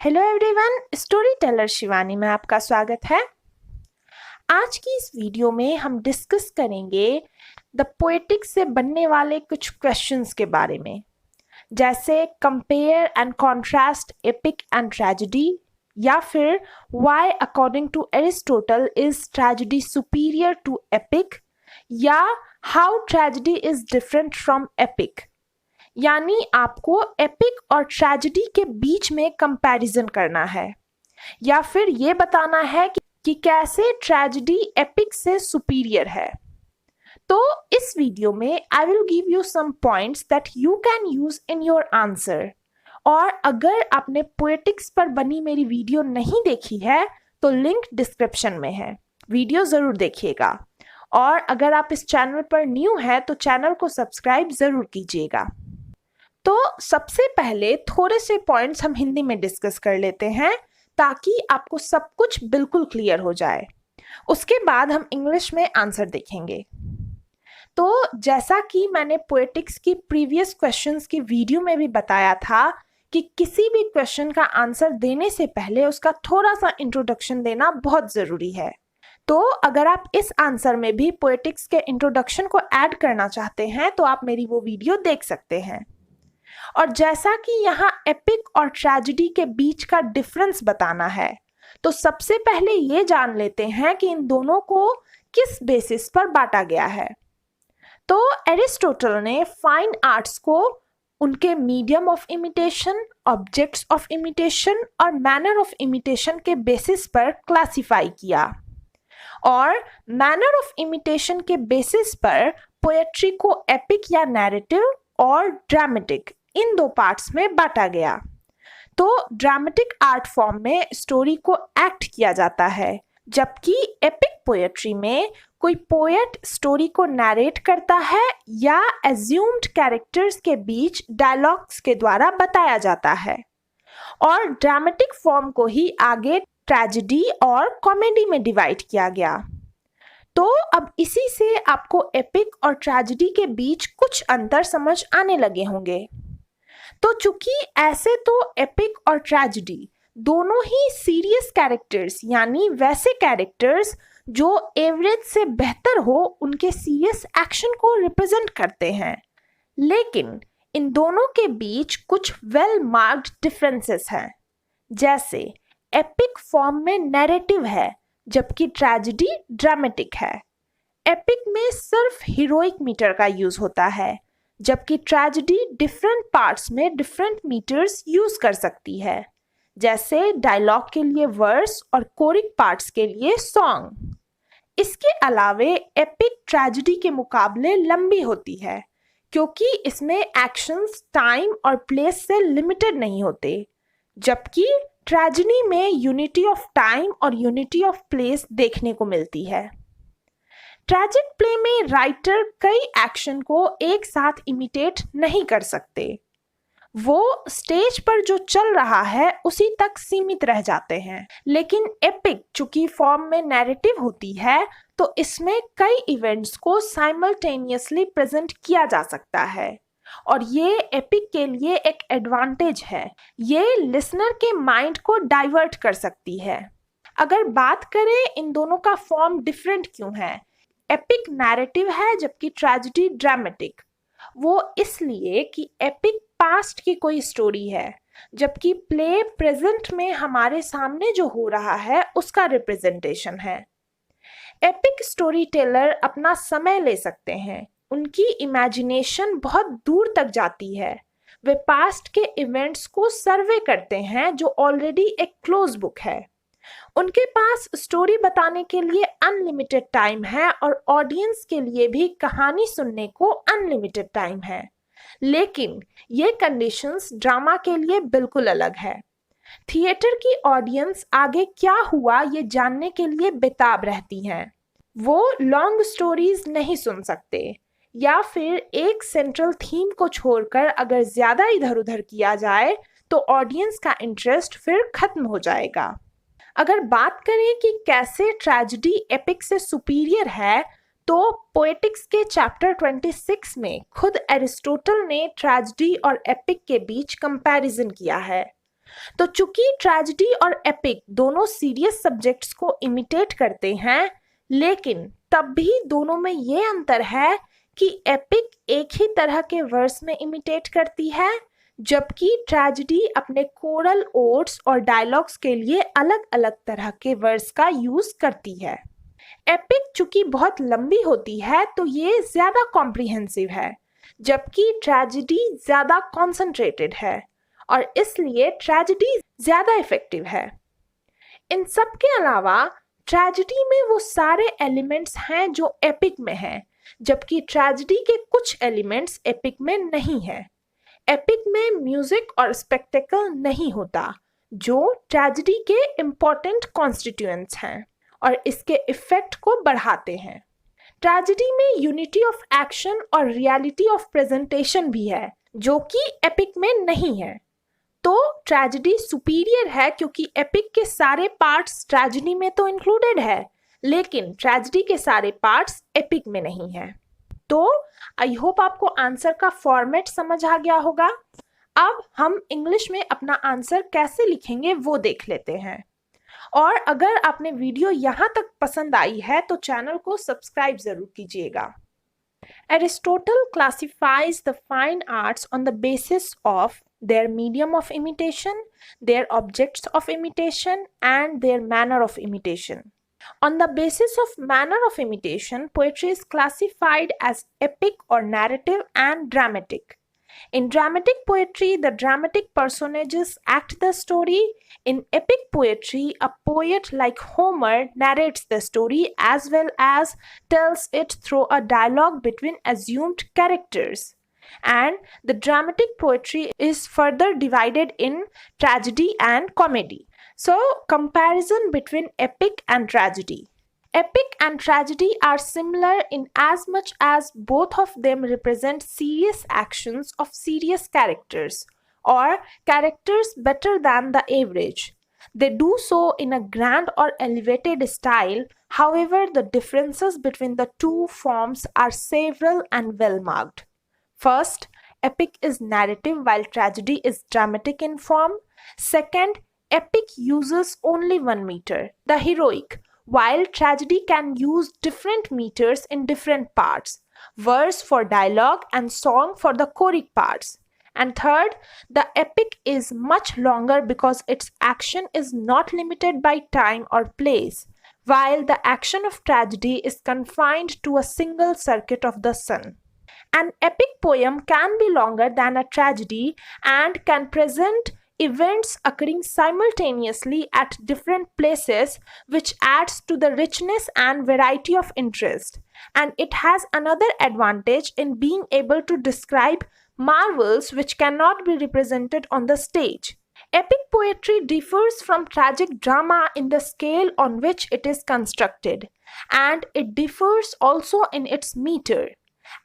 Hello everyone, story teller Shivani में आपका स्वागत है। आज की इस वीडियो में हम डिस्कस करेंगे द पोएटिक्स से बनने वाले कुछ क्वेश्चंस के बारे में, जैसे compare and contrast epic and tragedy, या फिर why according to Aristotle is tragedy superior to epic, या how tragedy is different from epic. यानी आपको एपिक और ट्रेजेडी के बीच में कंपैरिजन करना है, या फिर ये बताना है कि कैसे ट्रेजेडी एपिक से सुपीरियर है। तो इस वीडियो में I will give you some points that you can use in your answer. और अगर आपने पोएटिक्स पर बनी मेरी वीडियो नहीं देखी है तो लिंक डिस्क्रिप्शन में है, वीडियो ज़रूर देखिएगा। और अगर आप इस चैनल पर न्यू हैं तो चैनल को सब्सक्राइब ज़रूर कीजिएगा। तो सबसे पहले थोड़े से पॉइंट्स हम हिंदी में डिस्कस कर लेते हैं ताकि आपको सब कुछ बिल्कुल क्लियर हो जाए। उसके बाद हम इंग्लिश में आंसर देखेंगे। तो जैसा कि मैंने पोएटिक्स की प्रीवियस क्वेश्चंस की वीडियो में भी बताया था कि किसी भी क्वेश्चन का आंसर देने से पहले उसका थोड़ा सा इंट्रोडक्शन देना बहुत ज़रूरी है। तो अगर आप इस आंसर में भी पोएटिक्स के इंट्रोडक्शन को ऐड करना चाहते हैं तो आप मेरी वो वीडियो देख सकते हैं। और जैसा कि यहाँ एपिक और ट्रेजेडी के बीच का डिफरेंस बताना है, तो सबसे पहले ये जान लेते हैं कि इन दोनों को किस बेसिस पर बांटा गया है। तो एरिस्टोटल ने फाइन आर्ट्स को उनके medium of imitation, objects of imitation और मैनर ऑफ इमिटेशन के बेसिस पर क्लासिफाई किया। और मैनर ऑफ इमिटेशन के बेसिस पर पोएट्री को एपिक या नैरेटिव और ड्रामेटिक, इन दो पार्ट्स में बांटा गया। तो ड्रामेटिक आर्ट फॉर्म में स्टोरी को एक्ट किया जाता है, जबकि एपिक पोएट्री में कोई पोएट स्टोरी को नैरेट करता है या एज्यूम्ड कैरेक्टर्स के बीच डायलॉग्स के द्वारा बताया जाता है। और ड्रामेटिक फॉर्म को ही आगे ट्रेजेडी और कॉमेडी में डिवाइड किया गया। तो अब इसी से आपको एपिक और ट्रेजेडी के बीच कुछ अंतर समझ आने लगे होंगे। तो चूंकि ऐसे तो एपिक और ट्रेजेडी दोनों ही सीरियस कैरेक्टर्स, यानी वैसे कैरेक्टर्स जो एवरेज से बेहतर हो उनके सीरियस एक्शन को रिप्रेजेंट करते हैं, लेकिन इन दोनों के बीच कुछ वेल मार्क्ड डिफरेंसेस हैं। जैसे एपिक फॉर्म में नैरेटिव है जबकि ट्रेजेडी ड्रामेटिक है। एपिक में सिर्फ हीरोइक मीटर का यूज होता है, जबकि ट्रेजेडी डिफरेंट पार्ट्स में डिफरेंट मीटर्स यूज कर सकती है, जैसे डायलॉग के लिए वर्स और कोरिक पार्ट्स के लिए सॉन्ग। इसके अलावे एपिक ट्रेजेडी के मुकाबले लंबी होती है क्योंकि इसमें एक्शंस टाइम और प्लेस से लिमिटेड नहीं होते, जबकि ट्रेजेडी में यूनिटी ऑफ टाइम और यूनिटी ऑफ प्लेस देखने को मिलती है। ट्रेजिक प्ले में राइटर कई एक्शन को एक साथ इमिटेट नहीं कर सकते, वो स्टेज पर जो चल रहा है उसी तक सीमित रह जाते हैं। लेकिन एपिक चूंकि फॉर्म में नैरेटिव होती है तो इसमें कई इवेंट्स को साइमल्टेनियसली प्रेजेंट किया जा सकता है, और ये एपिक के लिए एक एडवांटेज है। ये लिसनर के माइंड को डाइवर्ट कर सकती है। अगर बात करें इन दोनों का फॉर्म डिफरेंट क्यों है, एपिक नैरेटिव है जबकि ट्रेजेडी ड्रामेटिक, वो इसलिए कि एपिक पास्ट की कोई स्टोरी है, जबकि प्ले प्रेजेंट में हमारे सामने जो हो रहा है उसका रिप्रेजेंटेशन है। एपिक स्टोरी टेलर अपना समय ले सकते हैं, उनकी इमेजिनेशन बहुत दूर तक जाती है। वे पास्ट के इवेंट्स को सर्वे करते हैं जो ऑलरेडी एक क्लोज बुक है। उनके पास स्टोरी बताने के लिए अनलिमिटेड टाइम है और ऑडियंस के लिए भी कहानी सुनने को अनलिमिटेड टाइम है। लेकिन ये कंडीशंस ड्रामा के लिए बिल्कुल अलग है। थिएटर की ऑडियंस आगे क्या हुआ ये जानने के लिए बेताब रहती हैं। वो लॉन्ग स्टोरीज नहीं सुन सकते, या फिर एक सेंट्रल थीम को छोड़कर अगर ज़्यादा इधर उधर किया जाए तो ऑडियंस का इंटरेस्ट फिर खत्म हो जाएगा। अगर बात करें कि कैसे ट्रेजेडी एपिक से सुपीरियर है, तो पोएटिक्स के चैप्टर 26 में खुद एरिस्टोटल ने ट्रेजेडी और एपिक के बीच कंपैरिजन किया है। तो चूंकि ट्रेजेडी और एपिक दोनों सीरियस सब्जेक्ट्स को इमिटेट करते हैं, लेकिन तब भी दोनों में ये अंतर है कि एपिक एक ही तरह के वर्स में इमिटेट करती है, जबकि ट्रेजेडी अपने कोरल ओड्स और डायलॉग्स के लिए अलग अलग तरह के वर्स का यूज करती है। एपिक चूंकि बहुत लंबी होती है तो ये ज्यादा कॉम्प्रिहेंसिव है, जबकि ट्रेजेडी ज्यादा कॉन्सेंट्रेटेड है और इसलिए ट्रेजेडी ज्यादा इफेक्टिव है। इन सब के अलावा ट्रेजेडी में वो सारे एलिमेंट्स हैं जो एपिक में हैं, जबकि ट्रेजेडी के कुछ एलिमेंट्स एपिक में नहीं है। एपिक में म्यूजिक और स्पेक्टेकल नहीं होता, जो ट्रेजेडी के इम्पोर्टेंट कॉन्स्टिट्यूएंट्स हैं और इसके इफेक्ट को बढ़ाते हैं। ट्रेजेडी में यूनिटी ऑफ एक्शन और रियलिटी ऑफ प्रेजेंटेशन भी है, जो कि एपिक में नहीं है। तो ट्रेजेडी सुपीरियर है क्योंकि एपिक के सारे पार्ट्स ट्रेजेडी में तो इंक्लूडेड है, लेकिन ट्रेजेडी के सारे पार्ट्स एपिक में नहीं है। तो आई होप आपको आंसर का फॉर्मेट समझ आ गया होगा। अब हम इंग्लिश में अपना आंसर कैसे लिखेंगे वो देख लेते हैं। और अगर आपने वीडियो यहाँ तक पसंद आई है तो चैनल को सब्सक्राइब जरूर कीजिएगा। Aristotle classifies the fine arts on the basis of their medium of imitation, their objects of imitation, and their manner of imitation. On the basis of manner of imitation, poetry is classified as epic or narrative and dramatic. In dramatic poetry, the dramatic personages act the story. In epic poetry, a poet like Homer narrates the story as well as tells it through a dialogue between assumed characters. And the dramatic poetry is further divided in tragedy and comedy. So, comparison between epic and tragedy. Epic and tragedy are similar in as much as both of them represent serious actions of serious characters, or characters better than the average. They do so in a grand or elevated style. However, the differences between the two forms are several and well marked. First, epic is narrative while tragedy is dramatic in form. Second, epic uses only one meter, the heroic, while tragedy can use different meters in different parts, verse for dialogue and song for the choric parts. And third, the epic is much longer because its action is not limited by time or place, while the action of tragedy is confined to a single circuit of the sun. An epic poem can be longer than a tragedy and can present events occurring simultaneously at different places, which adds to the richness and variety of interest. And it has another advantage in being able to describe marvels which cannot be represented on the stage. Epic poetry differs from tragic drama in the scale on which it is constructed, and it differs also in its meter.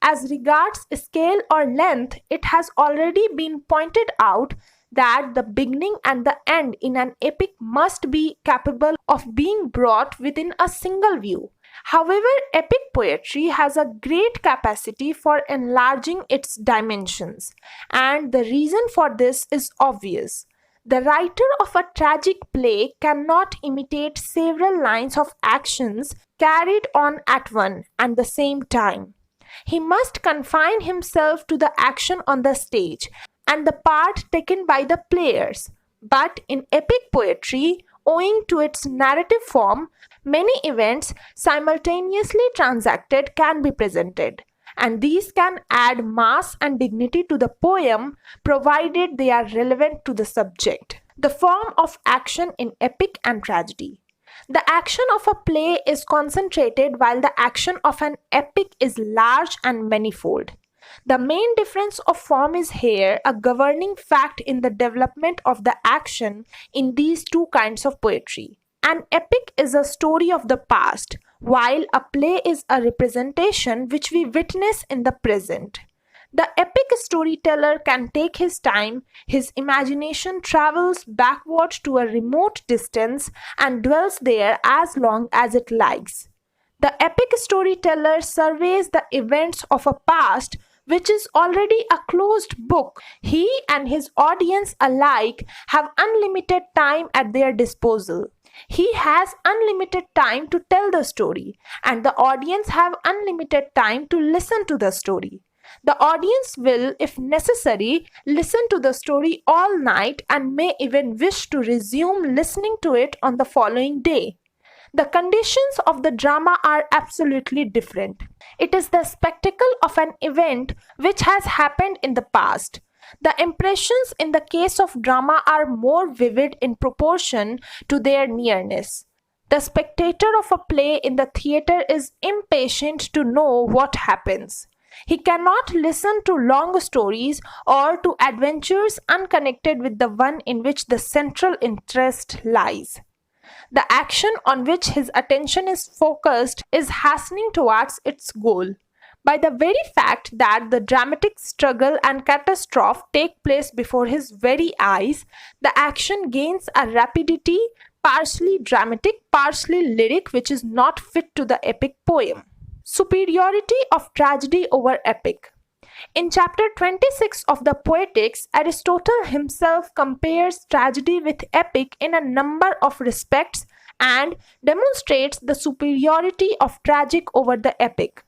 As regards scale or length, it has already been pointed out that the beginning and the end in an epic must be capable of being brought within a single view. However, epic poetry has a great capacity for enlarging its dimensions, and the reason for this is obvious. The writer of a tragic play cannot imitate several lines of actions carried on at one and the same time. He must confine himself to the action on the stage and the part taken by the players. But in epic poetry, owing to its narrative form, many events simultaneously transacted can be presented, and these can add mass and dignity to the poem provided they are relevant to the subject. The form of action in epic and tragedy. The action of a play is concentrated while the action of an epic is large and manifold. The main difference of form is here a governing fact in the development of the action in these two kinds of poetry. An epic is a story of the past, while a play is a representation which we witness in the present. The epic storyteller can take his time, his imagination travels backward to a remote distance and dwells there as long as it likes. The epic storyteller surveys the events of a past which is already a closed book. He and his audience alike have unlimited time at their disposal. He has unlimited time to tell the story, and the audience have unlimited time to listen to the story. The audience will, if necessary, listen to the story all night and may even wish to resume listening to it on the following day. The conditions of the drama are absolutely different. It is the spectacle of an event which has happened in the past. The impressions in the case of drama are more vivid in proportion to their nearness. The spectator of a play in the theater is impatient to know what happens. He cannot listen to long stories or to adventures unconnected with the one in which the central interest lies. The action on which his attention is focused is hastening towards its goal. By the very fact that the dramatic struggle and catastrophe take place before his very eyes, the action gains a rapidity partially dramatic, partially lyric, which is not fit to the epic poem. Superiority of tragedy over epic. In chapter 26 of the Poetics, Aristotle himself compares tragedy with epic in a number of respects and demonstrates the superiority of tragic over the epic.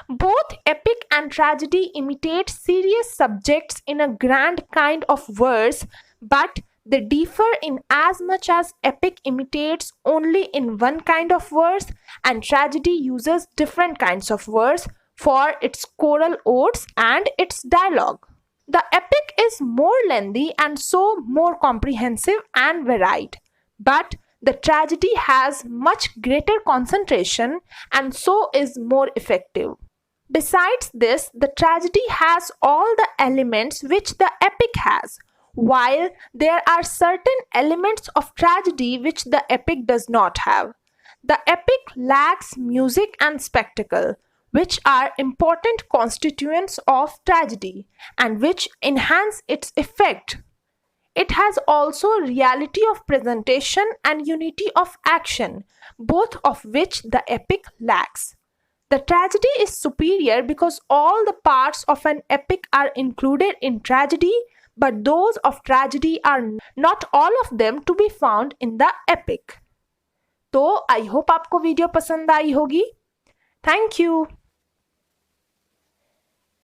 Both epic and tragedy imitate serious subjects in a grand kind of verse, but they differ in as much as epic imitates only in one kind of verse and tragedy uses different kinds of verse for its choral odes and its dialogue. The epic is more lengthy and so more comprehensive and varied, but the tragedy has much greater concentration and so is more effective. Besides this, the tragedy has all the elements which the epic has, while there are certain elements of tragedy which the epic does not have. The epic lacks music and spectacle, which are important constituents of tragedy and which enhance its effect. It has also reality of presentation and unity of action, both of which the epic lacks. The tragedy is superior because all the parts of an epic are included in tragedy, but those of tragedy are not all of them to be found in the epic. तो I hope आपको video पसंद आई होगी. Thank you.